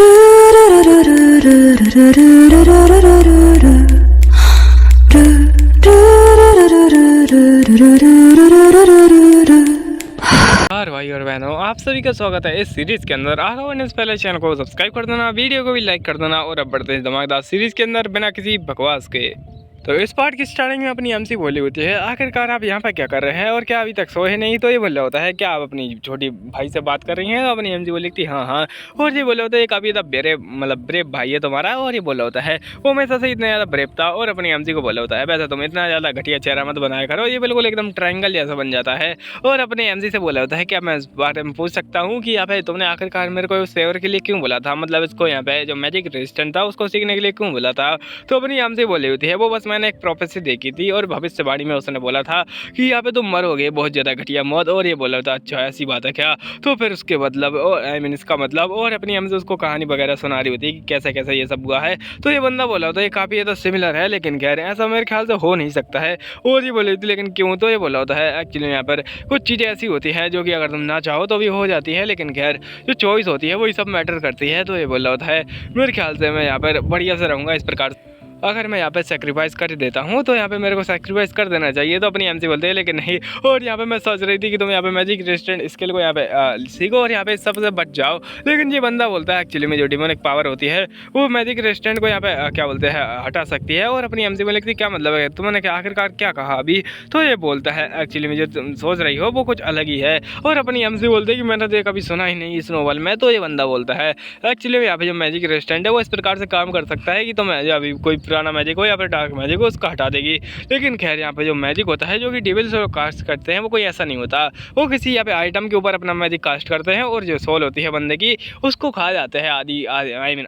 नमस्कार भाई और बहनों, आप सभी का स्वागत है इस सीरीज के अंदर। आगे बढ़ने से पहले चैनल को सब्सक्राइब कर देना, वीडियो को भी लाइक कर देना और अब बढ़ते हैं धमाकेदार सीरीज के अंदर बिना किसी बकवास के। तो इस पार्ट की स्टार्टिंग में अपनी एमसी बोली होती है, आखिरकार आप यहाँ पर क्या कर रहे हैं और क्या अभी तक सोए नहीं? तो ये बोल रहा होता है क्या आप अपनी छोटी भाई से बात कर रही हैं? तो अपनी एमसी बोली थी हाँ हाँ। और ये बोला होता है काफ़ी ज़्यादा ब्रेव भाई है तुम्हारा। और ये बोला होता है वो हमेशा से इतना ज़्यादा ब्रेव था। और अपनी एमसी को बोला होता है वैसे तुम इतना ज़्यादा घटिया चेहरा मत बनाया करो, ये बिल्कुल एकदम ट्रायंगल जैसा बन जाता है। और अपने एमसी से बोला होता है क्या मैं इस बारे में पूछ सकता हूँ कि यहाँ पे तुमने आखिरकार मेरे को सेवर के लिए क्यों बोला था? मतलब इसको यहाँ पे जो मैजिक रेजिस्टेंट था उसको सीखने के लिए क्यों बोला था? तो अपनी एमसी बोली होती है वो बस मैंने एक प्रोफेसी देखी थी और भविष्यवाणी में उसने बोला था कि यहाँ पे तुम मरोगे बहुत ज़्यादा घटिया मौत। और ये बोला था अच्छा ऐसी बात है क्या? तो फिर उसके मतलब आई मीन इसका मतलब और अपनी एमसी उसको कहानी वगैरह सुना रही होती है कि कैसे कैसे ये सब हुआ है। तो ये बंदा बोला होता है ये काफ़ी ज़्यादा सिमिलर है, लेकिन कह रहे हैं ऐसा मेरे ख्याल से हो नहीं सकता है। और ये बोली थी लेकिन क्यों? तो ये बोला होता है एक्चुअली यहाँ पर कुछ चीज़ें ऐसी होती हैं जो कि अगर तुम ना चाहो तो भी हो जाती है, लेकिन खैर जो चॉइस होती है वही सब मैटर करती है। तो ये बोला होता है मेरे ख्याल से मैं यहाँ पर बढ़िया से रहूँगा इस प्रकार। अगर मैं यहाँ पे सेक्रीफाइस कर देता हूँ तो यहाँ पे मेरे को सेक्रीफाइस कर देना चाहिए। तो अपनी एमसी बोलते हैं लेकिन नहीं। और यहाँ पे मैं सोच रही थी कि तुम यहाँ पे मैजिक रेजिस्टेंट स्किल को यहाँ पे सीखो और यहाँ पे सबसे बच जाओ। लेकिन ये बंदा बोलता है एक्चुअली में जो डिमोनिक पावर होती है वो मैजिक रेजिस्टेंट को यहाँ पे क्या बोलते हैं हटा सकती है। और अपनी एमसी बोलती क्या मतलब है तुमने क्या आखिरकार क्या कहा अभी? तो ये बोलता है एक्चुअली में जो तुम सोच रही हो वो कुछ अलग ही है। और अपनी एमसी बोलते हैं कि मैंने तो ये कभी सुना ही नहीं इस नोवेल में। तो ये बंदा बोलता है एक्चुअली यहाँ पे जो मैजिक रेजिस्टेंट है वो इस प्रकार से काम कर सकता है कि तुम अभी कोई पुराना मैजिक हो या फिर डार्क मैजिक हो उसका हटा देगी। लेकिन खैर यहाँ पे जो मैजिक होता है जो कि डेविल्स कास्ट करते हैं वो कोई ऐसा नहीं होता। वो किसी यहाँ पे आइटम के ऊपर अपना मैजिक कास्ट करते हैं और जो सोल होती है बंदे की उसको खा जाते हैं।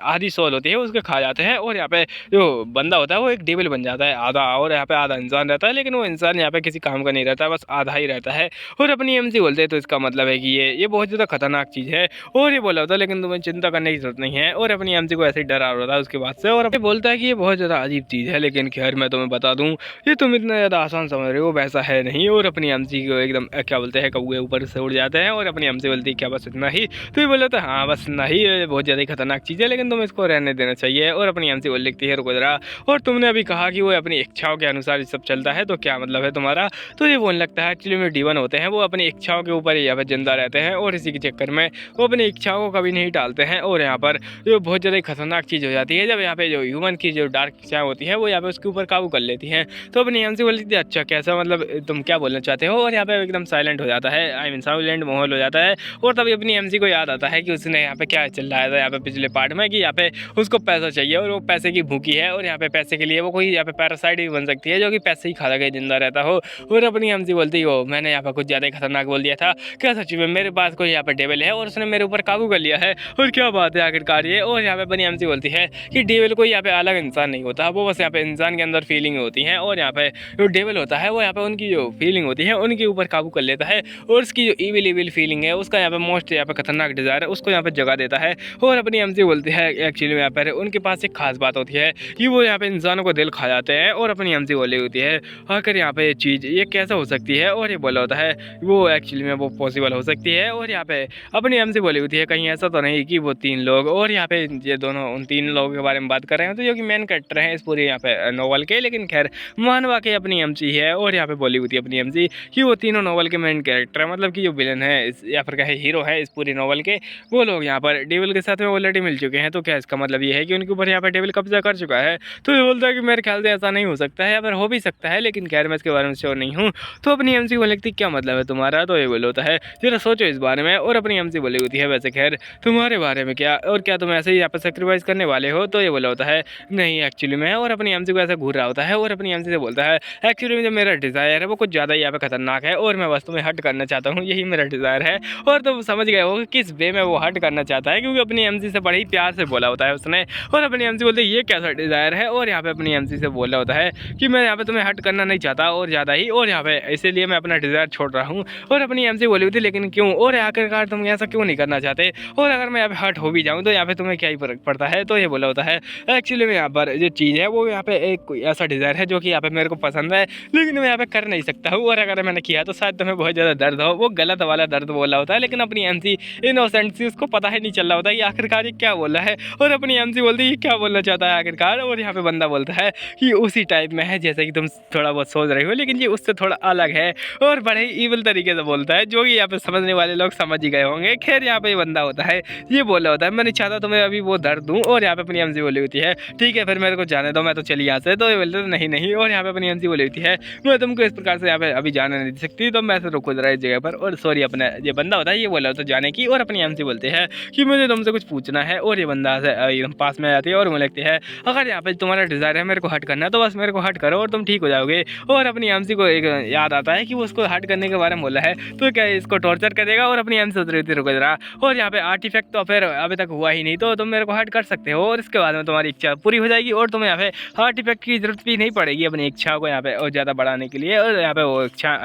आधी सोल होती है उसके खा जाते हैं। और यहाँ पे जो बंदा होता है वो एक डेविल बन जाता है आधा, और यहाँ पे आधा इंसान रहता है। लेकिन वो इंसान यहाँ पे किसी काम का नहीं रहता, बस आधा ही रहता है। और अपनी एमसी बोलते हैं तो इसका मतलब है कि ये बहुत ज़्यादा खतरनाक चीज़ है। और ये बोला होता है लेकिन तुम्हें चिंता करने की जरूरत नहीं है। और अपनी एमसी को ऐसे ही डरा रहा था उसके बाद से। और बोलता है कि ये बहुत ज़्यादा अजीब चीज़ है, लेकिन खैर मैं तुम्हें बता दूं ये तुम इतना ज़्यादा आसान समझ रहे हो वैसा है नहीं। और अपनी एमसी को एकदम क्या बोलते हैं कौवे ऊपर से उड़ जाते हैं। और अपनी एमसी बोलती है क्या बस इतना ही? तो ये बोला था हाँ बस इतना ही, बहुत ज़्यादा खतरनाक चीज़ है लेकिन तुम इसको रहने देना चाहिए। और अपनी एमसी बोल लिखती है रुको जरा, और तुमने अभी कहा कि वो अपनी इच्छाओं के अनुसार ये सब चलता है तो क्या मतलब है तुम्हारा? तो ये बोलने लगता है एक्चुअली में डीवन होते हैं वो अपनी इच्छाओं के ऊपर यहाँ पर जिंदा रहते हैं और इसी के चक्कर में वो अपनी इच्छाओं को कभी नहीं टालते हैं। और यहाँ पर जो बहुत ज़्यादा खतरनाक चीज़ हो जाती है जब यहाँ पे जो ह्यूमन की जो डार्क इच्छाएं होती हैं वो यहाँ पे उसके ऊपर काबू कर लेती हैं। तो अपनी एमसी बोली थी अच्छा कैसा मतलब तुम क्या बोलना चाहते हो? और यहाँ पे एकदम साइलेंट हो जाता है, आई मीन साइलेंट माहौल हो जाता है। और तभी अपनी एमसी को याद आता है कि उसने यहाँ पे क्या चल रहा था यहाँ पे पिछले पार्ट में कि यहाँ पे उसको पैसा चाहिए और वो पैसे की भूखी है। और यहाँ पे पैसे के लिए वो कोई यहाँ पे पैरासाइट भी बन सकती है जो कि पैसे ही खा के जिंदा रहता हो। और अपनी एमसी बोलती हो मैंने यहाँ पे कुछ ज़्यादा खतरनाक बोल दिया था क्या? सच में मेरे पास कोई यहाँ पे डेविल है और उसने मेरे ऊपर काबू कर लिया है। और क्या बात है आखिरकार ये? और यहाँ पे अपनी एमसी बोलती है कि डेविल कोई यहाँ पे अलग इंसान नहीं होता, वो बस यहाँ पे इंसान के अंदर फीलिंग होती हैं। और यहाँ पे जो डेविल होता है वो यहाँ पे उनकी जो फीलिंग होती है उनके ऊपर काबू कर लेता है। और उसकी जो इविल फीलिंग है उसका यहाँ पे मोस्ट यहाँ पे खतरनाक डिजायर है उसको यहाँ पे जगा देता है। और अपनी एमसी बोलती है एक्चुअली यहाँ पर उनके पास एक खास बात होती है कि वो यहाँ पे इंसानों को दिल खा जाते हैं। और अपनी एमसी बोली होती है आखिर यहाँ पे ये चीज़ ये कैसे हो सकती है? और ये बोला होता है वो एक्चुअली में वो पॉसिबल हो सकती है। और यहाँ पे अपनी एमसी बोली होती है कहीं ऐसा तो नहीं कि वो तीन लोग और यहाँ पे ये दोनों उन तीन लोगों के बारे में बात कर रहे हैं तो जो कि मेन कैरेक्टर हैं इस पूरी यहाँ पे नोवेल के। लेकिन खैर मानवा के अपनी एमसी है। और यहाँ पे बोली होती है अपनी एमसी कि वो तीनों नोवेल के मेन कैरेक्टर है, मतलब कि जो विलन है या फिर कहे हीरो है इस पूरी नोवेल के, वो लोग यहाँ पर डेविल के साथ में ऑलरेडी मिल चुके हैं। तो क्या इसका मतलब ये है कि उनके ऊपर यहाँ पर डेविल कब्जा कर चुका है? तो ये बोलता है कि मेरे ख्याल से ऐसा नहीं हो सकता है या फिर हो भी सकता है, लेकिन खैर मैं इसके बारे में श्योर नहीं हूँ। तो अपनी एमसी को लगती क्या मतलब है तुम्हारा? तो ये बोल होता है जरा सोचो इस बारे में। और अपनी एमसी बोली होती है वैसे खैर तुम्हारे बारे में क्या, और क्या तुम ऐसे ही यहाँ पर सेक्रीफाइस करने वाले हो? तो ये बोला होता है नहीं एक्चुअली में। और अपनी एमसी को ऐसा घूर रहा होता है और अपनी एमसी से बोलता है एक्चुअली में जो मेरा डिज़ायर है वो कुछ ज़्यादा यहाँ पे खतरनाक है और मैं वस्तु में हट करना चाहता हूँ, यही मेरा डिज़ायर है। और तुम समझ गए हो कि किस वे में वो हट करना चाहता है, क्योंकि अपनी एमसी से बड़े ही प्यार से बोला होता है उसने। और अपनी एमसी बोलते है ये कैसा डिज़ायर है? और यहाँ पे अपनी एमसी से बोल रहा होता है कि मैं यहाँ पे तुम्हें हट करना नहीं चाहता और ज़्यादा ही, और यहाँ पे इसीलिए मैं अपना डिज़ायर छोड़ रहा हूँ। और अपनी एमसी बोली होती लेकिन क्यों? और आखिरकार तुम ऐसा क्यों नहीं करना चाहते? और अगर मैं यहाँ पे हट हो भी जाऊँ तो यहाँ पे तुम्हें क्या ही फर्क पड़ता है? तो ये बोला होता है एक्चुअली में यहाँ पर ये चीज़ है वो यहाँ पे एक ऐसा डिज़ायर है जो कि यहाँ पे मेरे को पसंद है, लेकिन मैं यहाँ पे कर नहीं सकता हूँ, और अगर मैंने किया तो शायद तुम्हें बहुत ज़्यादा दर्द हो। वो गलत वाला दर्द बोला होता है, लेकिन अपनी एमसी इनोसेंट सी उसको पता ही नहीं चल रहा होता कि आखिरकार ये क्या बोल रहा है, और अपनी एमसी बोलती है ये क्या बोलना चाहता है आखिरकार। और यहाँ पे बंदा बोलता है कि उसी टाइप में है जैसे कि तुम थोड़ा बहुत सोच रहे हो, लेकिन ये उससे थोड़ा अलग है, और बड़े ही ईविल तरीके से बोलता है, जो कि यहाँ पे समझने वाले लोग समझ ही गए होंगे। खैर यहाँ पे ये बंदा होता है, ये बोल रहा होता है मैं नहीं चाहता तुम्हें अभी वो दर्द दूँ, और यहाँ पे अपनी एमसी बोली होती है ठीक है फिर मेरे को जाने दो, मैं तो चली यहाँ से। तो ये बोलते नहीं नहीं, और यहाँ पे अपनी एमसी बोली होती है मैं तुमको इस प्रकार से यहाँ पे अभी जाने नहीं दे सकती, तो मैं से रुको जरा इस जगह पर। और सॉरी अपना ये बंदा होता है, ये बोला होता है जाने की, और अपनी एमसी बोलते हैं कि मुझे तुमसे कुछ पूछना है। और ये बंदा से एकदम पास में आ जाती है और मुझे लगती है अगर यहाँ पे तुम्हारा डिज़ायर है मेरे को हट करना तो बस मेरे को हट करो और तुम ठीक हो जाओगे। और अपनी एमसी को एक याद आता है कि वो उसको हट करने के बारे में बोला है, तो क्या इसको टॉर्चर करेगा। और अपनी एमसी सोच रही थी रुको जरा, और यहाँ पे आर्टिफैक्ट तो फिर अभी तक हुआ ही नहीं, तो तुम मेरे को हट कर सकते हो, और इसके बाद में तुम्हारी इच्छा पूरी हो जाएगी, और तुम्हें यहाँ पे आर्टिफैक्ट की जरूरत भी नहीं पड़ेगी अपनी इच्छा को यहाँ पे और ज़्यादा बढ़ाने के लिए। और यहाँ पे वो इच्छा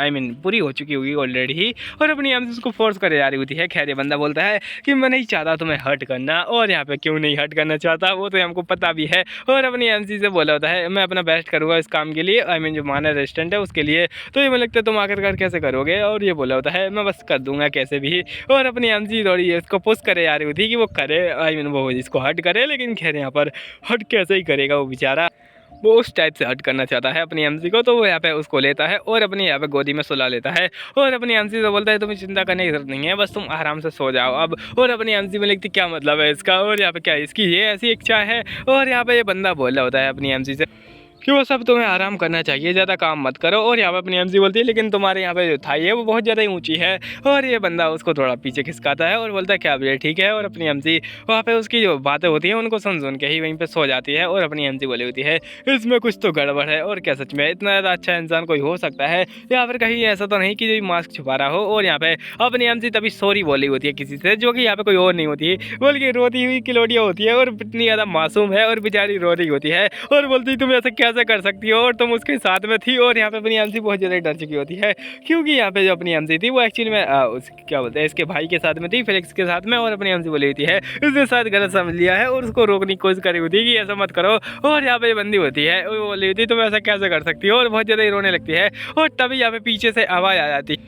पूरी हो चुकी होगी ऑलरेडी ही, और अपनी एमसी उसको फोर्स करे जा रही होती है। खैर ये बंदा बोलता है कि मैं नहीं चाहता तुम्हें हर्ट करना, और यहाँ पे क्यों नहीं हर्ट करना चाहता वो तो हमको पता भी है। और अपनी एमसी से बोला होता है मैं अपना बेस्ट करूँगा इस काम के लिए, जो माना रेस्टोरेंट है उसके लिए। तो ये मुझे लगता है तुम आखिरकार कैसे करोगे, और ये बोला होता है मैं बस कर दूंगा कैसे भी। और अपनी एमसी थोड़ी इसको पुश करे जा रही होती कि वो करे वो इसको हर्ट करे, लेकिन खैर यहाँ पर हर्ट कैसे ही करेगा वो बेचारा, वो उस टाइप से हट करना चाहता है अपनी एमसी को। तो वो यहाँ पे उसको लेता है और अपनी यहाँ पे गोदी में सुला लेता है, और अपनी एमसी से बोलता है तुम्हें चिंता करने की जरूरत नहीं है, बस तुम आराम से सो जाओ अब। और अपनी एमसी में लिखती क्या मतलब है इसका, और यहाँ पे क्या इसकी ये ऐसी इच्छा है। और यहाँ पे ये बंदा बोल रहा होता है अपनी एमसी से कि वो सब तुम्हें आराम करना चाहिए, ज़्यादा काम मत करो। और यहाँ पे अपनी एमसी बोलती है लेकिन तुम्हारे यहाँ पे जो थाई है वो बहुत ज़्यादा ही ऊंची है। और ये बंदा उसको थोड़ा पीछे खिसकाता है और बोलता है क्या भैया ठीक है। और अपनी एमसी वहाँ पे उसकी जो बातें होती हैं उनको सुन के ही वहीं पे सो जाती है। और अपनी एमसी बोली होती है इसमें कुछ तो गड़बड़ है, और क्या सच में इतना ज़्यादा अच्छा इंसान कोई हो सकता है, या फिर कहीं ऐसा तो नहीं कि जो मास्क छुपा रहा हो। और यहाँ पे अपनी एमसी तभी सॉरी बोली होती है किसी से, जो कि यहाँ पे कोई और नहीं होती है बल्कि रोती हुई किलोड़िया होती है, और इतनी ज़्यादा मासूम है और बेचारी रो रही होती है, और बोलती तुम ऐसा कैसे कर सकती हो, और तुम उसके साथ में थी। और यहाँ पे अपनी एमसी बहुत ज़्यादा डर चुकी होती है, क्योंकि यहाँ पे जो अपनी एमसी थी वो एक्चुअली में क्या बोलते हैं इसके भाई के साथ में थी, फेलिक्स के साथ में। और अपनी एमसी बोली होती है उसने शायद गलत समझ लिया है और उसको रोकने की कोशिश करी होती है कि ऐसा मत करो। और यहाँ पे बंदी होती है वो बोली होती है तुम ऐसा कैसे कर सकती हो, और बहुत ज़्यादा ही रोने लगती है। और तभी यहाँ पे पीछे से आवाज़ आ जाती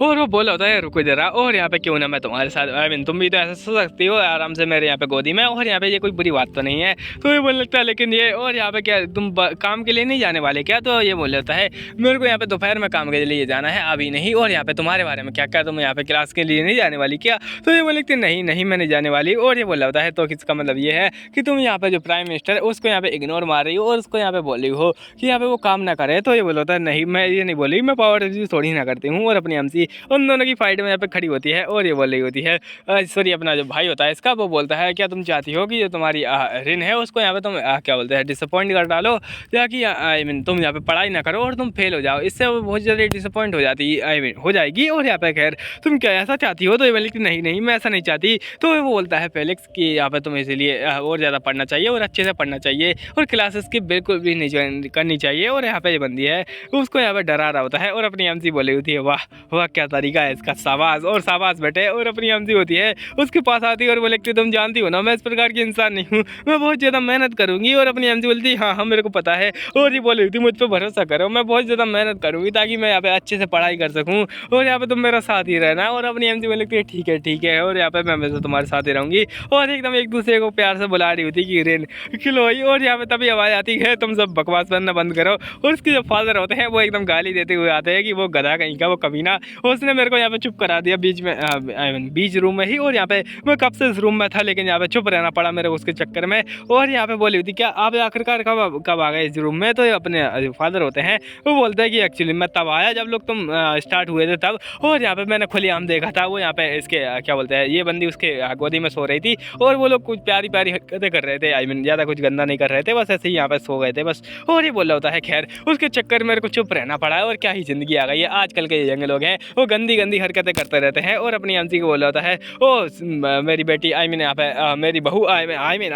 और वो बोला होता है रुको जरा, और यहाँ पे क्यों ना मैं तुम्हारे साथ तुम भी तो ऐसा सो सकती हो आराम से मेरे यहाँ पे गोदी में, और यहाँ पे ये कोई बुरी बात तो नहीं है। तो ये बोलने लगता है लेकिन ये, और यहाँ पे क्या तुम काम के लिए नहीं जाने वाले क्या। तो ये बोल लेता है मेरे को यहाँ पे दोपहर में काम के लिए जाना है अभी नहीं, और यहाँ पे तुम्हारे बारे में क्या क्या तुम यहाँ पे क्लास के लिए नहीं जाने वाली क्या। तो ये बोल लगते नहीं नहीं मैं नहीं जाने वाली। और ये बोला होता है तो इसका मतलब ये है कि तुम यहाँ पे जो प्राइम मिनिस्टर है उसको यहाँ पे इग्नोर मार रही हो और उसको यहाँ पे बोल रही हो कि यहाँ पे वो काम ना करे। तो ये बोला होता है नहीं मैं ये नहीं बोली, मैं पावर यूज थोड़ी ना करती हूँ। और अपनी एमसी उन दोनों की फाइट में यहाँ पे खड़ी होती है, और ये बोल रही होती है सॉरी अपना जो भाई होता है इसका वो बोलता है क्या तुम चाहती हो कि जो तुम्हारी रिन है उसको यहाँ पे तुम क्या बोलते हैं डिसअपॉइंट कर डालो, या कि तुम यहाँ पे पढ़ाई ना करो और तुम फेल हो जाओ, इससे वो बहुत ज़्यादा डिसअपॉइंट हो जाती हो जाएगी। और यहाँ पे खैर तुम क्या ऐसा चाहती हो। तो ये बोली कि नहीं नहीं मैं ऐसा नहीं चाहती। तो वो बोलता है फेलिक्स कि यहाँ पे तुम्हें इसलिए और ज़्यादा पढ़ना चाहिए और अच्छे से पढ़ना चाहिए, और क्लासेस की बिल्कुल भी नहीं ज्वाइन करनी चाहिए। और यहाँ पे ये बंदी है उसको यहाँ पे डरा रहा होता है, और अपनी एमसी बोली होती है वाह वाह क्या तरीका है इसका, शाबाश और शाबाश बेटे। और अपनी एमसी होती है उसके पास आती है और बोले कि तुम जानती हो ना मैं इस प्रकार की इंसान नहीं हूँ, मैं बहुत ज़्यादा मेहनत करूँगी। और अपनी एमसी बोलती है हाँ हाँ मेरे को पता है। और ये बोली थी मुझ पर भरोसा करो, मैं बहुत ज़्यादा मेहनत करूँगी ताकि मैं यहाँ पे अच्छे से पढ़ाई कर सकूँ, और यहाँ पे तुम मेरा साथ ही रहना। और अपनी एमसी बोली थी ठीक है, और यहाँ पे मैं हमेशा तुम्हारे साथ ही रहूँगी। और एकदम एक दूसरे को प्यार से बुला रही होती कि रेन खिलोई। और यहाँ पे तभी आवाज़ आती है तुम सब बकवास करना बंद करो। और उसके जो फादर होते हैं वो एकदम गाली देते हुए आते हैं कि वो गधा कहीं का, वो कमीना, उसने मेरे को यहाँ पे चुप करा दिया बीच में बीच रूम में ही। और यहाँ पे मैं कब से इस रूम में था लेकिन यहाँ पे चुप रहना पड़ा मेरे को उसके चक्कर में। और यहाँ पे बोली होती क्या आप आखिरकार कब आ गए इस रूम में। तो अपने फादर होते हैं वो बोलते हैं कि एक्चुअली मैं तब आया जब लोग तुम स्टार्ट हुए थे तब, और यहाँ पे मैंने खुलेआम देखा था वो यहाँ पे इसके क्या बोलते हैं ये बंदी उसके गोदी में सो रही थी, और वो लोग कुछ प्यारी प्यारी हरकतें कर रहे थे, ज़्यादा कुछ गंदा नहीं कर रहे थे, बस ऐसे ही यहाँ पे सो गए थे बस। और ये बोल रहा होता है खैर उसके चक्कर मेरे को चुप रहना पड़ा है, और क्या ही ज़िंदगी आ गई है, आजकल के यंग लोग हैं वो गंदी गंदी हरकतें करते रहते हैं और अपनी एमसी को बोला होता है, ओ मेरी बेटी आई मीन यहाँ पे मेरी बहू आई मीन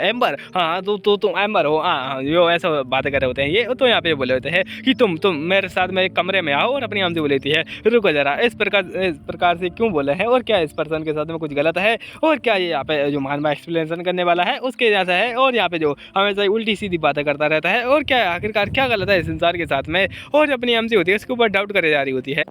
एम्बर, हाँ तुम एम्बर हो, हाँ जो ऐसा बातें कर रहे होते हैं ये। तो यहाँ पे बोले होते हैं कि तुम मेरे साथ मेरे कमरे में आओ, और अपनी एमसी बोली होती है रुको जरा, इस प्रकार से क्यों बोले हैं, और क्या इस पर्सन के साथ में कुछ गलत है, और क्या ये यहाँ पे जो महात्मा एक्सप्लेनेशन करने वाला है उसके जैसा है, और यहाँ पे जो हमेशा उल्टी सीधी बातें करता रहता है, और क्या आखिरकार क्या गलत है इस इंसान के साथ में। और अपनी एमसी होती है उसके ऊपर डाउट करे जा रही होती है।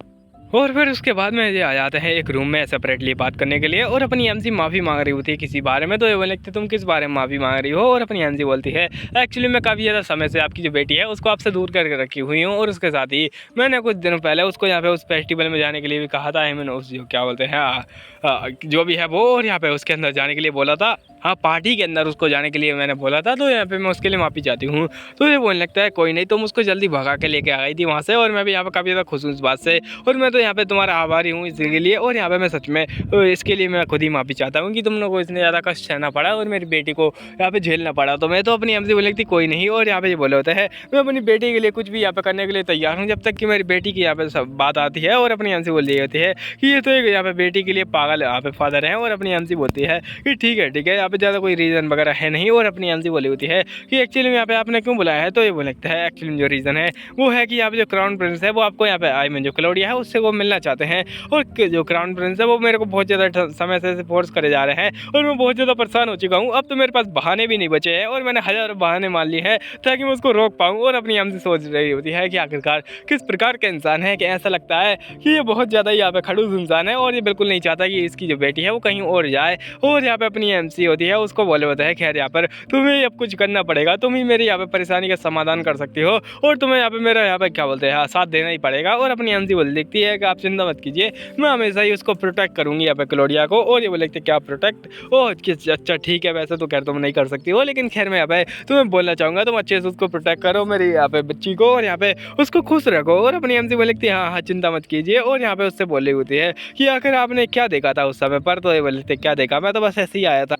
और फिर उसके बाद में ये आ जाते हैं एक रूम में सेपरेटली बात करने के लिए, और अपनी एमसी माफ़ी मांग रही होती है किसी बारे में। तो ये बोले लगते तुम किस बारे में माफ़ी मांग रही हो, और अपनी एमसी बोलती है एक्चुअली मैं काफ़ी ज़्यादा समय से आपकी जो बेटी है उसको आपसे दूर करके रखी हुई हूँ, और उसके साथ ही मैंने कुछ दिनों पहले उसको यहाँ पे उस फेस्टिवल में जाने के लिए भी कहा था, मैंने उस जो क्या बोलते हैं जो भी है वो, और यहाँ पे उसके अंदर जाने के लिए बोला था, हाँ पार्टी के अंदर उसको जाने के लिए मैंने बोला था। तो यहाँ पे मैं उसके लिए माफ़ी चाहती हूँ। तो ये बोलने लगता है कोई नहीं, तुम उसको जल्दी भगा के लेके आ गई थी वहाँ से, और मैं भी यहाँ पे काफ़ी ज़्यादा खुश हूँ इस बात से, और मैं तो यहाँ पे तुम्हारा आभारी हूँ इसके लिए। और यहाँ पे मैं सच में इसके लिए मैं खुद ही माफ़ी चाहता हूँ कि तुम लोगों को इतने ज़्यादा कष्ट सहना पड़ा और मेरी बेटी को यहाँ पे झेलना पड़ा। तो मैं तो अपनी एमसी बोले थी कोई नहीं, और यहाँ पे ये बोले होते हैं मैं अपनी बेटी के लिए कुछ भी यहाँ पे करने के लिए तैयार हूँ, जब तक कि मेरी बेटी की यहाँ पे सब बात आती है। और अपनी एमसी बोल रही होती है कि ये तो एक यहाँ पे बेटी के लिए पागल यहाँ पे फादर है, और अपनी एमसी बोलती है कि ठीक है यहाँ पे ज़्यादा कोई रीज़न वगैरह है नहीं। और अपनी एमसी बोली होती है कि एक्चुअली यहाँ पे आपने क्यों बुलाया है। तो ये बोले लगता है एक्चुअली जो रीज़न है वो है कि यहाँ पे जो क्राउन प्रिंस है वो आपको यहाँ पे आई मीन जो क्लौडिया है उससे वो मिलना चाहते हैं, और जो क्राउन प्रिंस है वो मेरे को बहुत ज़्यादा समय से फोर्स करे जा रहे हैं, और मैं बहुत ज़्यादा परेशान हो चुका हूँ। अब तो मेरे पास बहाने भी नहीं बचे हैं, और मैंने हज़ारों बहाने मान लिए हैं ताकि मैं उसको रोक पाऊँ। और अपनी एमसी सोच रही होती है कि आखिरकार किस प्रकार का इंसान है कि ऐसा लगता है कि ये बहुत ज़्यादा यहाँ पे खड़ूस इंसान है, और ये बिल्कुल नहीं चाहता कि इसकी जो बेटी है वो कहीं और जाए। और यहाँ पे अपनी एमसी होती है उसको बोले होता है खैर यहाँ पर तुम्हें अब कुछ करना पड़ेगा, तुम ही मेरी यहाँ पे परेशानी का समाधान कर सकती हो, और तुम्हें यहाँ पे मेरा यहाँ पे क्या बोलते हैं साथ देना ही पड़ेगा। और अपनी एमसी बोल देखती है कि आप चिंता मत कीजिए, मैं हमेशा ही उसको प्रोटेक्ट करूँगी यहाँ पे क्लौडिया को। और ये बोले क्या प्रोटेक्ट, ओह अच्छा ठीक है, वैसे तो खैर तुम नहीं कर सकती हो, लेकिन खैर मैं यहाँ पे तुम्हें बोलना चाहूँगा तुम अच्छे से उसको प्रोटेक्ट करो मेरी यहाँ पे बच्ची को, और यहाँ पे उसको खुश रखो। और अपनी एमसी बोले लगती है हाँ चिंता मत कीजिए। और यहाँ पे उससे बोली होती है कि आखिर आपने क्या देखा था उस समय पर। तो ये बोलते क्या देखा, मैं तो बस ऐसे ही आया था।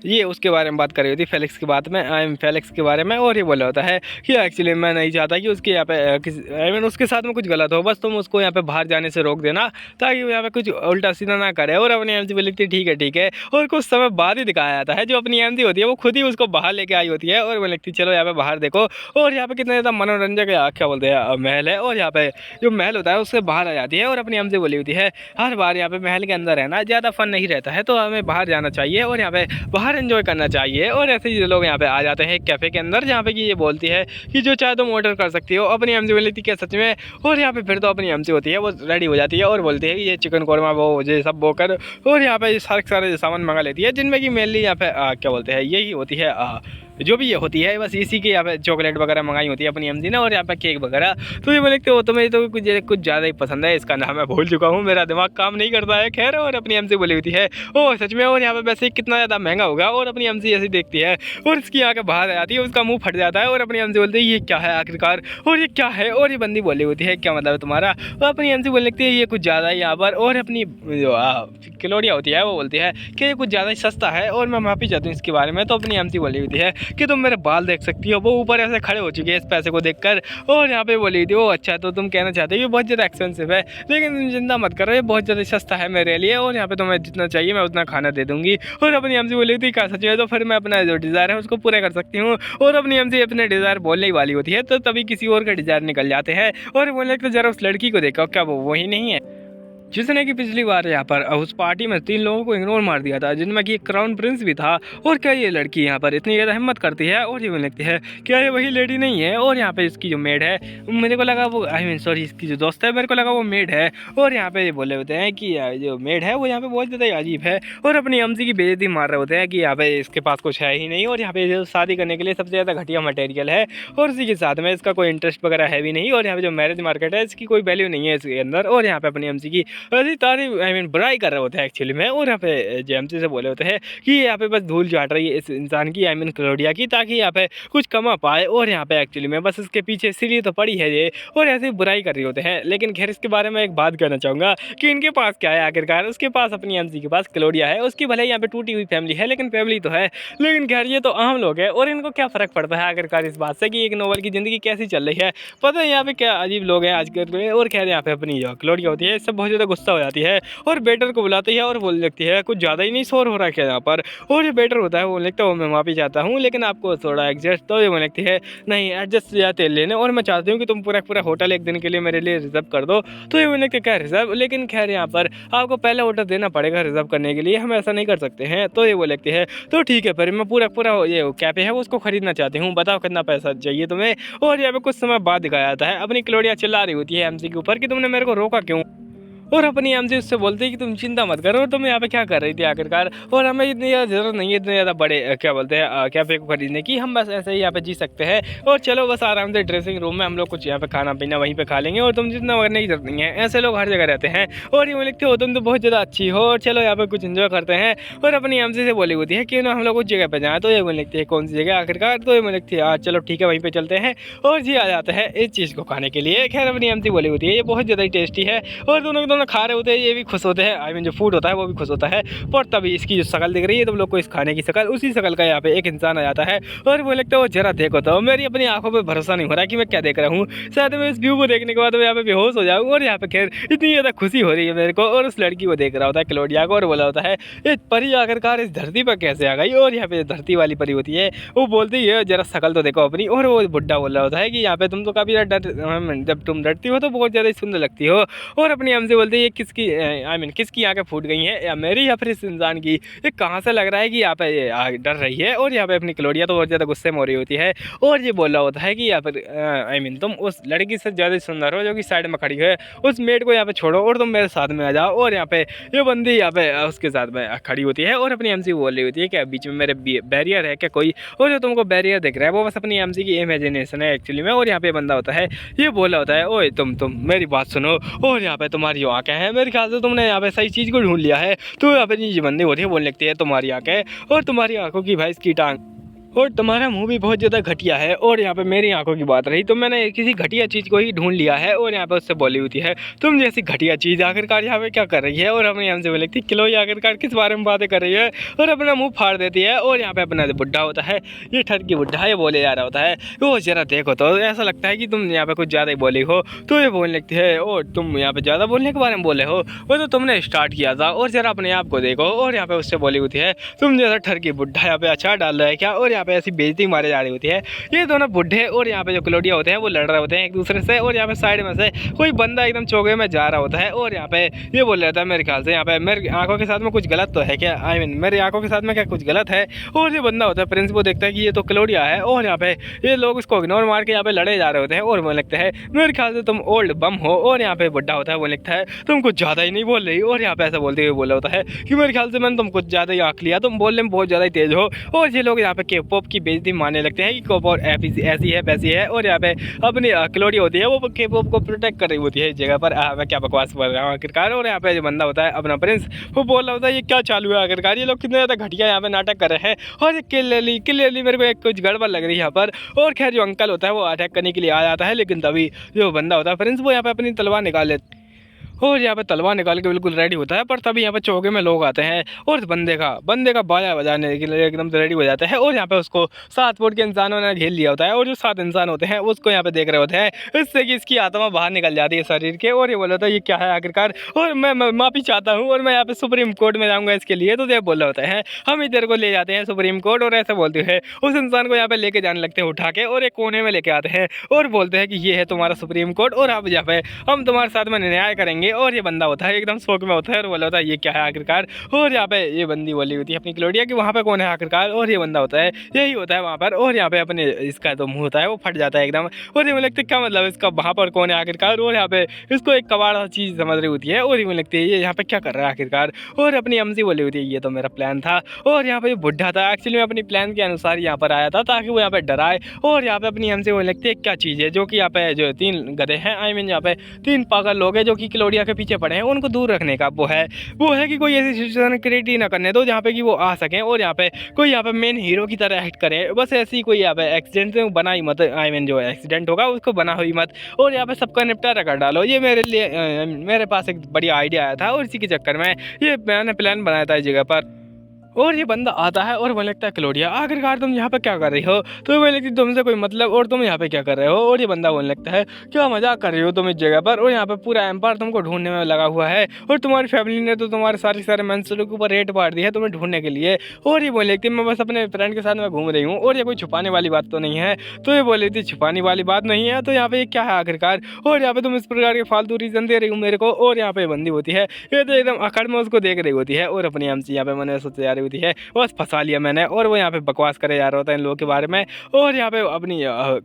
ये उसके बारे में बात कर रही होती फेलिक्स की बात में, आई एम फेलिक्स के बारे में। और ये बोला होता है कि एक्चुअली मैं नहीं चाहता कि उसके यहाँ पे आई मीन उसके साथ में कुछ गलत हो, बस तुम उसको यहाँ पे बाहर जाने से रोक देना ताकि वो यहाँ पे कुछ उल्टा सीधा ना करे। और अपनी एमसी बोली थी ठीक है। और कुछ समय बाद ही दिखाया जाता है जो अपनी एमसी होती है वो खुद ही उसको बाहर लेके आई होती है, और वो लिखती चलो यहाँ पे बाहर देखो। और यहाँ पे कितना ज़्यादा मनोरंजक क्या बोलते हैं महल है, और यहाँ पे जो महल होता है उससे बाहर आ जाती है। और अपनी एमसी बोली होती है हर बार यहाँ पे महल के अंदर रहना ज़्यादा फन नहीं रहता है, तो हमें बाहर जाना चाहिए और यहाँ पे बाहर एंजॉय करना चाहिए। और ऐसे ही लोग यहाँ पे आ जाते हैं कैफे के अंदर, जहाँ पे कि ये बोलती है कि जो चाहे तुम ऑर्डर कर सकती हो। अपनी एमसी बोली थी क्या सच में। और यहाँ पे फिर तो अपनी एमसी होती है वो रेडी हो जाती है और बोलती है कि ये चिकन कौरमा वो ये सब बोकर, और यहाँ पे सारे सामान मंगा लेती है, जिनमें कि मेनली यहाँ पे क्या बोलते हैं यही होती है जो भी ये होती है बस इसी के यहाँ पे चॉकलेट वगैरह मंगाई होती है अपनी एमसी ने, और यहाँ पे केक वगैरह। तो ये बोले तो तुम्हें तो कुछ ज़्यादा ही पसंद है, इसका नाम मैं भूल चुका हूँ, मेरा दिमाग काम नहीं करता है। खैर और अपनी एमसी बोली होती है ओह सच में, और यहाँ पे वैसे कितना ज़्यादा महंगा होगा। और अपनी एमसी ऐसी देखती है और इसकी आँखें बाहर आ जाती है, उसका मुँह फट जाता है, और अपनी एमसी बोलती है ये क्या है आखिरकार, और ये क्या है। और ये बंदी बोली होती है क्या मतलब है तुम्हारा। और अपनी एमसी बोलने लगती है ये कुछ ज़्यादा ही यहाँ पर। और अपनी जो क्लौडिया होती है वो बोलती है कि ये कुछ ज़्यादा ही सस्ता है, और मैं माफ़ी चाहती हूँ इसके बारे में। तो अपनी एमसी बोली होती है कि तुम मेरे बाल देख सकती हो, वो ऊपर ऐसे खड़े हो चुके हैं इस पैसे को देखकर। और यहाँ पे बोली थी ओ अच्छा तो तुम कहना चाहते हो ये बहुत ज़्यादा एक्सपेंसिव है, लेकिन तुम चिंता मत करो ये बहुत ज़्यादा सस्ता है मेरे लिए, और यहाँ पे तुम्हें जितना चाहिए मैं उतना खाना दे दूँगी। और अपनी एमसी बोली थी क्या सच में, तो फिर मैं अपना जो डिज़ायर है उसको पूरा कर सकती हूँ। और अपनी एमसी अपने डिज़ायर बोलने ही वाली होती है, तो तभी किसी और का डिज़ायर निकल जाते हैं, और बोले तो ज़रा उस लड़की को देखो क्या वो वही नहीं है जिसने कि पिछली बार यहाँ पर उस पार्टी में 3 लोगों को इग्नोर मार दिया था, जिनमें कि क्राउन प्रिंस भी था। और क्या ये लड़की यहाँ पर इतनी ज़्यादा हिम्मत करती है, और ये बोलने लगती है क्या ये वही लेडी नहीं है। और यहाँ पे इसकी जो मेड है मेरे को लगा वो आई मीन सॉरी इसकी जो दोस्त है मेरे को लगा वो मेड है। और यहाँ पे ये बोले होते हैं कि जो मेड है वो यहाँ पे बहुत ज़्यादा अजीब है, और अपनी एमसी की बेइज्जती मार रहे होते हैं कि यहाँ पे इसके पास कुछ है ही नहीं, और यहाँ पे जो शादी करने के लिए सबसे ज़्यादा घटिया मटेरियल है, और इसी के साथ में इसका कोई इंटरेस्ट वगैरह है भी नहीं, और यहाँ पे जो मैरिज मार्केट है इसकी कोई वैल्यू नहीं है इसके अंदर। और यहाँ पे अपनी एमसी की ऐसी तारीफ आई मीन बुराई कर रहे होते हैं एक्चुअली में। और यहाँ पे जेएमसी से बोले होते हैं कि यहाँ पे बस धूल चाट रही है इस इंसान की आई मीन क्लोडिया की, ताकि यहाँ पे कुछ कमा पाए, और यहाँ पे एक्चुअली में बस इसके पीछे इसीलिए तो पड़ी है ये, और ऐसी बुराई कर रही होते हैं। लेकिन खैर इसके बारे में एक बात कहना चाहूँगा कि इनके पास क्या है आखिरकार, उसके पास अपनी एमसी के पास क्लोडिया है, उसकी भले यहाँ पे टूटी हुई फैमिली है लेकिन फैमिली तो है। लेकिन खैर ये तो आम लोग हैं, और इनको क्या फ़र्क पड़ता है आखिरकार इस बात से कि एक नोबल की ज़िंदगी कैसी चल रही है। पता है यहाँ पे क्या अजीब लोग हैं आजकल के। और खैर यहाँ पे अपनी जो क्लोडिया होती है सब बहुत ज़्यादा गुस्सा हो जाती है, और बेटर को बुलाती है और बोल लगती है कुछ ज़्यादा ही नहीं शोर हो रहा है यहाँ पर। और जो बेटर होता है वो लगता है मैं माफ़ी चाहता हूँ लेकिन आपको थोड़ा एडजस्ट, तो ये वो लगती है नहीं एडजस्ट या तेल लेने, और मैं चाहती हूँ कि तुम पूरा पूरा होटल एक दिन के लिए मेरे लिए रिजर्व कर दो। तो ये बोले कि क्या रिजर्व, लेकिन खैर यहाँ पर आपको पहले ऑर्डर देना पड़ेगा रिजर्व करने के लिए, हम ऐसा नहीं कर सकते हैं। तो ये वो लगती है तो ठीक है, पर मैं पूरा पूरा ये कैफे है वो उसको खरीदना चाहती हूँ, बताओ कितना पैसा चाहिए तुम्हें। और यहाँ पे कुछ समय बाद दिखाया जाता है अपनी क्लोडिया चिल्ला रही होती है एमसी के ऊपर कि तुमने मेरे को रोका क्यों, और अपनी एमसी उससे बोलती है कि तुम चिंता मत करो, तुम यहाँ पे क्या कर रही थी आखिरकार, और हमें इतनी ज़्यादा ज़रूरत नहीं है इतने ज़्यादा बड़े क्या बोलते हैं कैफ़े को खरीदने की, हम बस ऐसे ही यहाँ पे जी सकते हैं, और चलो बस आराम से ड्रेसिंग रूम में हम लोग कुछ यहाँ पे खाना पीना वहीं पे खा लेंगे, और तुम जितना करने की जरूरत नहीं है। ऐसे लोग हर जगह रहते हैं, और ये लिखते हो तुम तो बहुत ज़्यादा अच्छी हो, और चलो यहाँ पे कुछ इन्जॉय करते हैं। और अपनी एमसी से बोली होती है कि ना हम लोग उस जगह पर जाएँ, तो ये वो लिखती है कौन सी जगह आखिरकार, तो ये लिखती है चलो ठीक है वहीं पर चलते हैं, और जी आ जाते हैं इस चीज़ को खाने के लिए। खैर अपनी एमसी बोली होती है ये बहुत ज़्यादा टेस्टी है, और दोनों के दोनों खा रहे होते हैं, ये भी खुश होते हैं, आई मीन जो फूड होता है वो भी खुश होता है। पर तभी इसकी जो शक्ल दिख रही है तुम लोग को, इस खाने की शक्ल, उसी शक्ल का यहाँ पे एक इंसान आ जाता है, और वो लगता है वो जरा देखो तो मेरी अपनी आंखों पे भरोसा नहीं हो रहा कि मैं क्या देख रहा हूँ, शायद मैं इस व्यू को देखने के बाद मैं यहाँ पे बेहोश हो जाऊँ। और यहाँ पे खैर इतनी ज़्यादा खुशी हो रही है मेरे को, और उस लड़की को देख रहा होता है क्लोडिया को, और बोला होता है ये परी आखिरकार इस धरती पर कैसे आ गई। और यहाँ पे धरती वाली परी होती है वो बोलती है जरा शक्ल तो देखो अपनी, और वो बुड्ढा बोल रहा होता है कि यहाँ पे तुम तो काफ़ी जब तुम डरती हो तो बहुत ज़्यादा सुंदर लगती हो। और अपनी हमसे बोलती है किसकी आई मीन किसकी आंखें फूट गई हैं, या मेरी या फिर इस इंसान की, ये कहाँ से लग रहा है कि यहाँ पे ये डर रही है। और यहाँ पे अपनी क्लोडिया तो बहुत ज़्यादा गुस्से में हो रही होती है, और ये बोल रहा होता है कि यहाँ पर आई मीन तुम उस लड़की से ज़्यादा सुंदर हो जो कि साइड में खड़ी है, उस मेड को यहाँ पे छोड़ो और तुम मेरे साथ में आ जाओ। और यहाँ पे ये बंदी यहाँ पे उसके साथ में खड़ी होती है, और अपनी एमसी बोल रही होती है कि बीच में मेरे बैरियर है क्या कोई, और जो तुमको बैरियर दिख रहा है वो बस अपनी एमसी की इमेजिनेशन है एक्चुअली में। और यहाँ पे बंदा होता है ये बोला होता है ओए तुम मेरी बात सुनो, और यहाँ पे तुम्हारी जो आँखें हैं मेरे ख्याल से तुमने यहाँ पे सही चीज़ को ढूंढ लिया है। तो यहाँ पे ये बंदी होती है बोलने लगती है तुम्हारी आंखें और तुम्हारी आंखों की भाई इसकी टांग, और तुम्हारा मुंह भी बहुत ज़्यादा घटिया है। और यहाँ पे मेरी आंखों की बात रही तो मैंने किसी घटिया चीज़ को ही ढूंढ लिया है, और यहाँ पे उससे बोली होती है तुम जैसी घटिया चीज़ आखिरकार यहाँ पे क्या कर रही है। और अपनी हमसे बोली थी क्लोई आखिरकार किस बारे में बातें कर रही है, और अपना मुंह फाड़ देती है। और यहाँ पे अपना बुढ़ा होता है ये ठरकी बुढ़ा है, ये बोले जा रहा होता है वो जरा देखो तो ऐसा लगता है कि तुम यहाँ पे कुछ ज़्यादा ही बोली हो। तो ये बोलने लगती है और तुम यहाँ पे ज़्यादा बोलने के बारे में बोले हो, वो तो तुमने स्टार्ट किया था, और जरा अपने आप को देखो। और यहाँ पे उससे बोली होती है तुम जैसा ठरकी बुढ़ा यहाँ पे अचार डाल रहा है क्या, और यहाँ पे ऐसी बेइज्जती जा रही होती है। ये दोनों बुढ़े और यहाँ पे जो क्लोडिया होते हैं वो लड़ रहे होते हैं एक दूसरे से, और यहाँ पे साइड में से कोई बंदा एकदम चौके में जा रहा होता है, और यहाँ पे ये बोल रहा था मेरे ख्याल से यहाँ पे मेरी आंखों के साथ में कुछ गलत तो है क्या, आई मीन मेरी आंखों के साथ में क्या कुछ गलत है। और ये बंदा होता है प्रिंस वो देखता है कि ये तो क्लोडिया है, और यहाँ पे ये लोग उसको इग्नोर मार के यहाँ पे लड़े जा रहे होते हैं। और वो लगता है मेरे ख्याल से तुम ओल्ड बम हो। और यहाँ पे बुढ़ा होता है वो लिखता है तुम कुछ ज़्यादा ही नहीं बोल रही, और यहाँ पे ऐसा बोलते हुए बोला होता है कि मेरे ख्याल से मैंने तुम कुछ ज़्यादा ही आँख लिया, तुम बोलने में बहुत ज़्यादा ही तेज हो। और ये लोग यहाँ पे के पॉप की बेइज्जती मारने लगते हैं कि के-पॉप ऐसी है वैसी है। और यहाँ पे अपनी क्लोडिया होती है वो के पॉप को प्रोटेक्ट कर रही होती है इस जगह पर। मैं क्या बकवास कर रहा हूँ आखिरकार। और यहाँ पे जो बंदा होता है अपना प्रिंस वो बोल रहा होता है ये क्या चालू है आखिरकार, ये लोग कितने ज़्यादा घटिया यहाँ पे नाटक कर रहे हैं, और ये क्लियरली मेरे को एक कुछ गड़बड़ लग रही है यहाँ पर। और खैर जो अंकल होता है वो अटैक करने के लिए आ जाता है, लेकिन तभी जो बंदा होता है प्रिंस वो यहाँ पे अपनी तलवार निकाल लेता और यहाँ पे तलवार निकाल के बिल्कुल रेडी होता है। पर तभी यहाँ पे चौके में लोग आते हैं और बंदे का बाजा बजाने के लिए एकदम से रेडी हो जाता है। और यहाँ पे उसको 7 फुट के इंसानों ने घेर लिया होता है, और जो 7 इंसान होते हैं उसको यहाँ पे देख रहे होते हैं, इससे कि इसकी आत्मा बाहर निकल जाती है शरीर के। और ये बोला होता है ये क्या है आखिरकार, और मैं माफ़ी चाहता हूँ और मैं यहाँ पे सुप्रीम कोर्ट में जाऊँगा इसके लिए। तो ये बोल रहे होते हैं हम ही तेरे को ले जाते हैं सुप्रीम कोर्ट। और ऐसे बोलते हैं उस इंसान को यहाँ पे लेके जाने लगते हैं उठा के, और एक कोने में लेके आते हैं और बोलते हैं कि ये है तुम्हारा सुप्रीम कोर्ट, और आप यहाँ पे हम तुम्हारे साथ में न्याय करेंगे। और ये बंदा होता है एकदम शौक में होता है और बोला होता है ये क्या है आखिरकार। और यहाँ पे ये बंदी बोली होती है अपनी क्लोडिया कि वहाँ पे कौन है आखिरकार, और ये बंदा होता है यही होता है वहाँ पर। और यहाँ पे अपने इसका जो मुंह होता है वो फट जाता है एकदम, और ये लगता है क्या मतलब इसका वहाँ पर कौन है आखिरकार। और यहाँ पे इसको एक कबाड़ चीज़ समझ रही होती है, और ये लगती है ये यहाँ पे क्या कर रहा है आखिरकार। और अपनी अमसी बोली होती है ये तो मेरा प्लान था। और यहाँ पे बुढ़ा था एक्चुअली में अपनी प्लान के अनुसार यहाँ पर आया था ताकि वो यहाँ पे डराए। और यहाँ पे अपनी अमसी बोली लगती है क्या चीज़ है जो कि यहाँ पे जो 3 गधे हैं, आई मीन यहाँ पे 3 पागल लोग हैं जो कि क्लोडिया क्लोडिया के पीछे पड़े हैं उनको दूर रखने का वो है कि कोई ऐसी सिचुएशन क्रिएट ही ना करने दो जहाँ पे कि वो आ सकें और यहाँ पे कोई यहाँ पे मेन हीरो की तरह एक्ट करे। बस ऐसी कोई यहाँ पे एक्सीडेंट बना ही मत, आई मीन जो एक्सीडेंट होगा उसको बना हुई मत और यहाँ पे सबका निपटारा कर डालो। ये मेरे लिए मेरे पास एक बढ़िया आइडिया आया था और इसी के चक्कर में ये मैंने प्लान बनाया था इस जगह पर। और ये बंदा आता है और मुझे लगता है क्लोडिया आखिरकार तुम यहाँ पे क्या कर रही हो, तो मुझे लगती है तुमसे कोई मतलब और तुम यहाँ पे क्या कर रहे हो। और ये बंदा बोलने लगता है क्या मजाक कर रही हो तुम इस जगह पर, और यहाँ पे पूरा एम्पायर तुमको ढूंढने में लगा हुआ है और तुम्हारी फैमिली ने तो तुम्हारे सारे मंसूरों के ऊपर रेट पाड़ दी है तुम्हें ढूंढने के लिए। और ये बोल लगती है मैं बस अपने फ्रेंड के साथ में घूम रही हूँ और ये कोई छुपाने वाली बात तो नहीं है। तो ये बोल रही थी छुपाने वाली बात नहीं है तो यहाँ पे क्या है आखिरकार, और यहाँ पे तुम इस प्रकार के फालतू रीजन दे रही हो मेरे को। और यहाँ पे बंदी होती है ये तो एकदम अकड़ में उसको देख रही होती है और अपनी एमसी यहाँ पे मैंने सोच जा रही होती है बस फंसा लिया मैंने। और वो यहाँ पे बकवास करे जा रहा होता है इन लोगों के बारे में। और यहाँ पे अपनी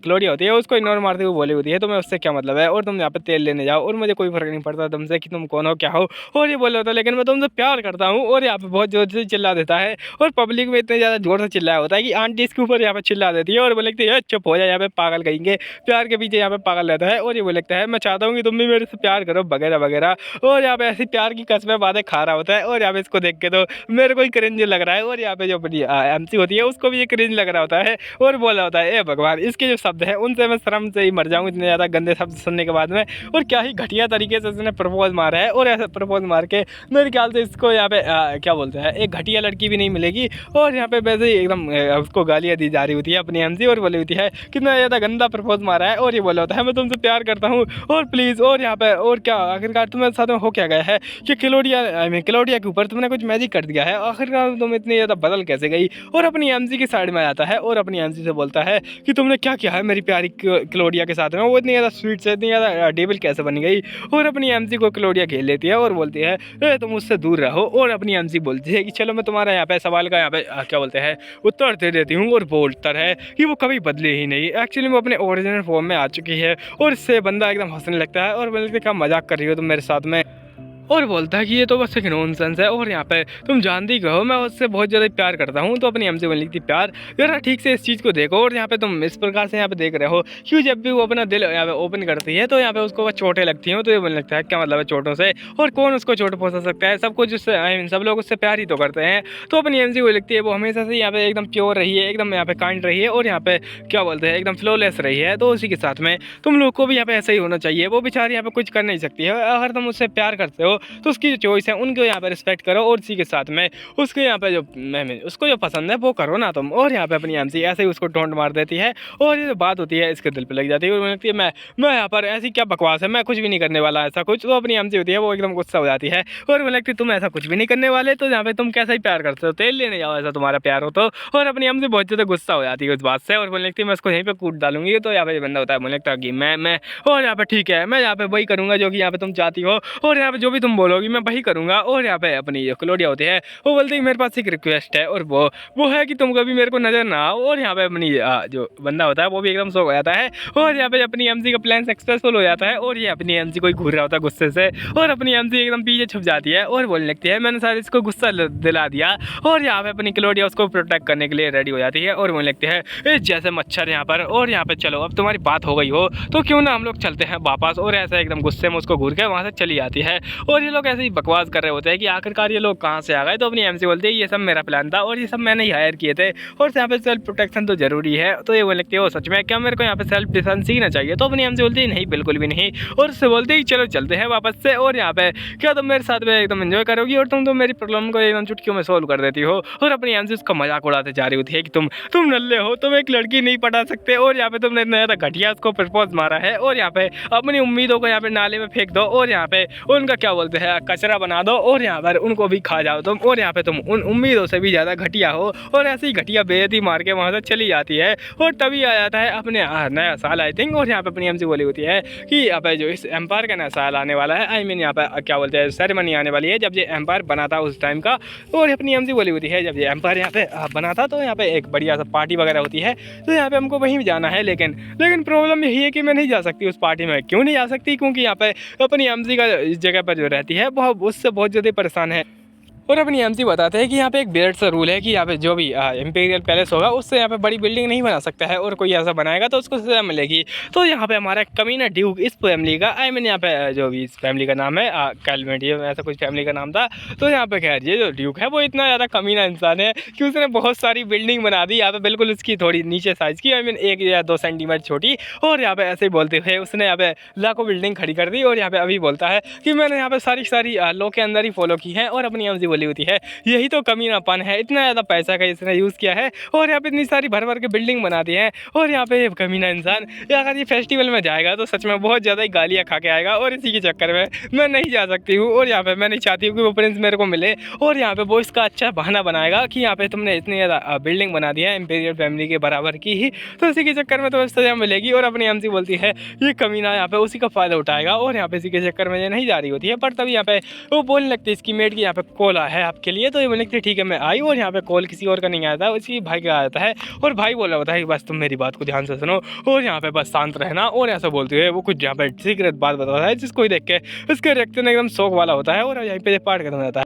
क्लोडिया होती है उसको इग्नोर मारते हुए बोली होती है तुम्हें उससे क्या मतलब है और तुम यहाँ पे तेल लेने जाओ और मुझे कोई फर्क नहीं पड़ता तुमसे कि तुम कौन हो क्या हो। और ये बोल रहा होता है लेकिन मैं तुमसे प्यार करता हूँ। और यहाँ पे बहुत जोर से चिल्ला देता है और पब्लिक में इतने ज़्यादा जोर से चिल्लाया होता है कि आंटी इसके ऊपर यहाँ पे चिल्ला देती है और बोले लगती है चुप हो जाए यहाँ पे पागल कहेंगे, प्यार के पीछे यहाँ पे पागल रहता है। और ये बोले लगता है मैं चाहता हूँ कि तुम भी मेरे से प्यार करो वगैरह वगैरह। और यहाँ पे ऐसी प्यार की कसमें बातें खा रहा होता है और यहाँ पे इसको देख के तो मेरे को ही क्रिंज लग रहा है और यहाँ पे जो अपनी एमसी होती है उसको भी ये क्रिंज लग रहा होता है और बोला होता है ए भगवान इसके जो शब्द हैं उनसे मैं शर्म से ही मर जाऊँ इतने ज़्यादा गंदे शब्द सुनने के बाद में। और क्या ही घटिया तरीके से उसने प्रपोज मारा है और ऐसे प्रपोज मार के मेरे ख्याल से इसको यहाँ पे क्या बोलते हैं एक घटिया लड़की भी नहीं मिलेगी। और यहाँ पे वैसे ही एकदम उसको गालियाँ दी जा रही होती है अपनी एमसी और बोली होती है कितना ज़्यादा गंदा प्रपोज मारा है। और ये बोला होता है मैं तुमसे प्यार करता हूँ और प्लीज़। और यहाँ पे और क्या आखिरकार तुम्हारे साथ में हो क्या गया है कि क्लोडिया आई मीन क्लोडिया के ऊपर तुमने कुछ मैजिक कर दिया है, आखिरकार तुम इतनी ज़्यादा बदल कैसे गई। और अपनी एमसी की साइड में आता है और अपनी एमसी से बोलता है कि तुमने क्या किया है मेरी प्यारी क्लोडिया के साथ में, वो इतनी ज़्यादा स्वीट से इतनी ज़्यादा डेविल कैसे बन गई। और अपनी एमसी को क्लोडिया घेर लेती है और बोलती है तुम उससे दूर रहो। और अपनी एमसी बोलती है कि चलो मैं तुम्हारा यहाँ पे सवाल का यहाँ पे क्या बोलते हैं उत्तर दे देती हूँ। और वो उत्तर है कि वो कभी बदली ही नहीं, एक्चुअली वो अपने ओरिजिनल फॉर्म में आ चुकी है। और इससे बंदा एकदम हंसने लगता है और बोलते क्या मजाक कर रही हो तुम मेरे साथ में, और बोलता है कि ये तो बस एक नॉनसेंस है और यहाँ पे तुम जानती कहो मैं उससे बहुत ज़्यादा प्यार करता हूँ। तो अपनी एमसी बोलने लगती प्यार यार ठीक से इस चीज़ को देखो। और यहाँ पे तुम इस प्रकार से यहाँ पे देख रहे हो क्यों जब भी वो अपना दिल यहाँ पे ओपन करती है तो यहाँ पे उसको चोटें लगती हैं। तो ये बोलने लगता है क्या मतलब है चोटों से, और कौन उसको चोट पहुँचा सकता है, सब कुछ उससे आई मीन सब लोग उससे प्यार ही तो करते हैं। तो अपनी एमसी वो लगती है वो हमेशा से यहाँ पे एकदम प्योर रही है, एकदम यहाँ पे काइंड रही है और यहाँ पे क्या बोलते हैं एकदम फ्लॉलेस रही है। तो उसी के साथ में तुम लोग को भी यहाँ पे ऐसा ही होना चाहिए। वो बेचारी यहाँ पे कुछ कर नहीं सकती है, अगर तुम उससे प्यार करते हो तो उसकी जो है उनको यहाँ पे रिस्पेक्ट करो और इसी के साथ में उसके यहाँ पे जो उसको जो पसंद है वो करो ना तुम। और यहाँ पे अपनी एमसी ऐसे ही उसको टोंट मार देती है और ये जो बात होती है इसके दिल पे लग जाती है और मुझे लगती है मैं यहाँ पर ऐसी क्या बकवास है, मैं कुछ भी नहीं करने वाला ऐसा कुछ। तो अपनी एमसी होती है वो एकदम गुस्सा हो जाती है और मुझे लगती है तुम ऐसा कुछ भी नहीं करने वाले, तो यहाँ पे तुम कैसा ही प्यार करते हो, तेल लेने जाओ ऐसा तुम्हारा प्यार हो तो। और अपनी एमसी बहुत ज़्यादा गुस्सा हो जाती है उस बात से और मुझे लगती है मैं उसको यहीं पे कूट डालूंगी। तो यहाँ पे बंदा होता है मुझे लगता है कि मैं और यहाँ पे ठीक है मैं यहाँ पे वही करूँगा जो कि यहाँ पे तुम चाहती हो और यहाँ पे जो भी तुम बोलोगी मैं वही करूँगा। और यहाँ पे अपनी जो क्लोडिया होती है वो बोलती है मेरे पास एक रिक्वेस्ट है और वो है कि तुम कभी मेरे को नजर ना आओ। और यहाँ पे अपनी जो बंदा होता है वो भी एकदम शॉक हो जाता है और यहाँ पे अपनी एमसी का प्लान सक्सेसफुल हो जाता है और ये अपनी एमसी कोई घूर रहा होता है गुस्से से और अपनी एमसी एकदम पीछे छुप जाती है और बोलने लगती है मैंने शायद इसको गुस्सा दिला दिया। और यहाँ पे अपनी क्लोडिया उसको प्रोटेक्ट करने के लिए रेडी हो जाती है और बोलने लगती है जैसे मच्छर यहाँ पर। और यहाँ पे चलो अब तुम्हारी बात हो गई हो तो क्यों ना हम लोग चलते हैं वापस। और ऐसा एकदम गुस्से में उसको घूर के वहाँ से चली जाती है और ये लोग ऐसे ही बकवास कर रहे होते हैं कि आखिरकार ये लोग कहाँ से आ गए। तो अपनी एमसी बोलती है ये सब मेरा प्लान था और ये सब मैंने ही हायर किए थे और यहाँ पे सेल्फ प्रोटेक्शन तो जरूरी है। तो ये बोलने लगती है वो सच में क्या मेरे को यहाँ पे सेल्फ डिफेंस सीखना चाहिए। तो अपनी एमसी बोलती है नहीं बिल्कुल भी नहीं और उससे बोलती है चलो चलते हैं वापस से। और यहाँ पे क्या तुम मेरे साथ में एकदम एंजॉय करोगी और तुम तो मेरी प्रॉब्लम को एकदम चुटकियों में सोल्व कर देती हो। और अपनी एमसी उसका मजाक उड़ाते जा रही होती है कि तुम नल्ले हो, तुम एक लड़की नहीं पटा सकते और यहाँ पे तुमने इतना ज़्यादा घटिया उसको प्रपोज मारा है और यहाँ पे अपनी उम्मीदों को यहाँ पे नाले में फेंक दो और यहाँ पे उनका क्या बोलते हैं कचरा बना दो और यहाँ पर उनको भी खा जाओ तुम। और यहाँ पे तुम उन उम्मीदों से भी ज़्यादा घटिया हो और ऐसे ही घटिया बेइज्जती मार के वहाँ से चली जाती है। और तभी आ जाता है अपने नया साल आई थिंक। और यहाँ पे अपनी एमसी बोली होती है कि यहाँ पे जो इस एम्पायर का नया साल आने वाला है, आई मीन यहाँ पे क्या बोलते हैं सेरेमनी आने वाली है जब ये एम्पायर बना था उस टाइम का। और अपनी एमसी बोली होती है जब ये एम्पायर यहाँ पे बना था तो यहाँ पे एक बढ़िया सा पार्टी वगैरह होती है तो यहाँ पे हमको वहीं जाना है। लेकिन प्रॉब्लम यही है कि मैं नहीं जा सकती उस पार्टी में। क्यों नहीं जा सकती? क्योंकि यहाँ पे अपनी एमसी का इस जगह पर जो रहती है वो उससे बहुत ज़्यादा परेशान है और अपनी एमसी बताते हैं कि यहाँ पे एक विराट सा रूल है कि यहाँ पे जो भी इंपीरियल पैलेस होगा उससे यहाँ पे बड़ी बिल्डिंग नहीं बना सकता है, और कोई ऐसा बनाएगा तो उसको सजा मिलेगी। तो यहाँ पे हमारा कमीना ड्यूक इस फैमिली का, आई मीन यहाँ पे जो भी इस फैमिली का नाम है कैलमेंटी, ऐसा कुछ फैमिली का नाम था। तो यहाँ पे खैर ये जो ड्यूक है वो इतना ज़्यादा कमीना इंसान है कि उसने बहुत सारी बिल्डिंग बना दी यहाँ पे, बिल्कुल उसकी थोड़ी नीचे साइज़ की, आई मीन 1 या 2 सेंटीमीटर छोटी। और यहाँ पे ऐसे ही बोलते हुए उसने यहाँ पे लाखों बिल्डिंग खड़ी कर दी। और यहाँ पे अभी बोलता है कि मैंने यहाँ पे सारी लॉ के अंदर ही फॉलो की है, और अपनी एमसी बोली होती है यही तो कमीनापन है, इतना ज़्यादा पैसा का इसने यूज़ किया है और यहाँ पे इतनी सारी भर के बिल्डिंग बना दी है। और यहाँ पे कमीना इंसान अगर ये फेस्टिवल में जाएगा तो सच में बहुत ज़्यादा ही गालियाँ खा के आएगा, और इसी के चक्कर में मैं नहीं जा सकती हूँ। और यहाँ पे मैं नहीं चाहती हूँ कि वो प्रिंस मेरे को मिले, और यहाँ पे वो इसका अच्छा बहाना बनाएगा कि यहाँ पे तुमने इतनी ज़्यादा बिल्डिंग बना दी है इंपीरियल फैमिली के बराबर की ही, तो इसी के चक्कर में तुम्हें सजा मिलेगी। और अपनी एमसी बोलती है ये कमीना यहाँ पे उसी का फ़ायदा उठाएगा, और यहाँ पे इसी के चक्कर में ये नहीं जा रही होती है। पर तभी यहाँ पे वो बोलने लगती है इसकी मेड की यहाँ पे कॉल है आपके लिए। तो ये बोलने लगती है ठीक है मैं आई, और यहाँ पे कॉल किसी और का नहीं आया था, उसी भाई का आया है। और भाई बोला होता है कि बस तुम मेरी बात को ध्यान से सुनो और यहाँ पे बस शांत रहना, और ऐसा बोलते हुए वो कुछ यहाँ पे सीक्रेट बात बताता है जिसको ही देख के उसके रिएक्शन एकदम शौक वाला होता है, और यहीं पे पार्ट खत्म हो जाता है।